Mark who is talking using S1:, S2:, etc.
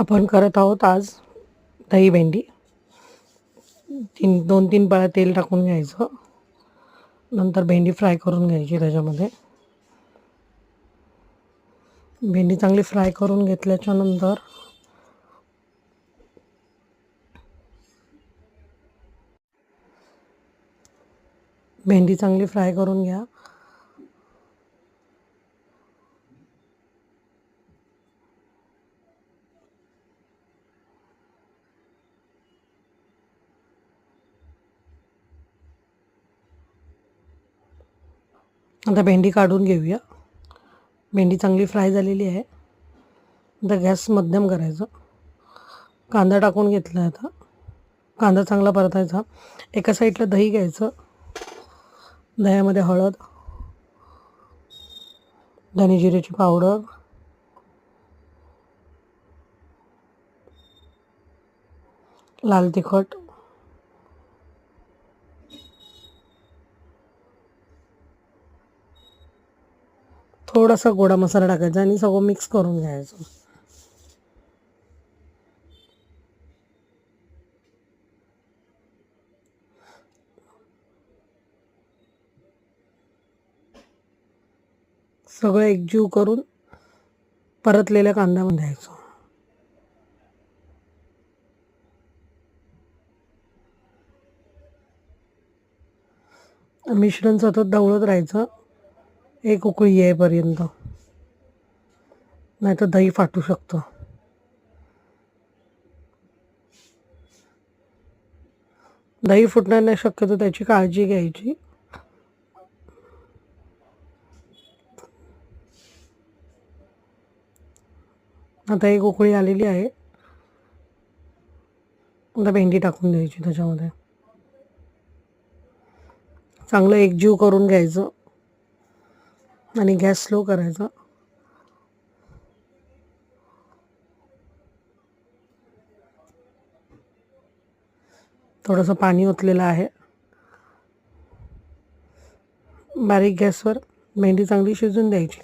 S1: आपण करत आहोत आज दही भेंडी. 2-3 पळ्या तेल टाकून घ्यायचं. नंतर भेंडी फ्राय करून घ्यायची. त्याच्यामध्ये भेंडी चांगली फ्राय करून घेतल्याच्या नंतर भेंडी चांगली फ्राय करून घ्या. आता भेंडी काढून घेऊया. भेंडी चांगली फ्राय झालेली आहे. आता गॅस मध्यम करायचं. कांदा टाकून घेतला. आता कांदा चांगला परतायचा. एका साईडला दही घ्यायचं. दह्यामध्ये हळद, धने जिऱ्याची पावडर, लाल तिखट, थोडासा गोडा मसाला टाकायचा आणि सगळं मिक्स करून घ्यायचं. सगळं एकजीव करून परतलेल्या कांद्यामध्ये द्यायचं. मिश्रण सतत ढवळत राहायचं एक उकळी येईपर्यंत, नाहीतर दही फाटू शकतं. दही फुटणार नाही शक्यतो त्याची काळजी घ्यायची. आता एक उकळी आलेली आहे. आता भेंडी टाकून द्यायची त्याच्यामध्ये. चांगलं एकजीव करून घ्यायचं आणि गॅस स्लो करायचा. थोडंसं पाणी ओतलेलं आहे. बारीक गॅसवर भेंडी चांगली शिजून द्यायची.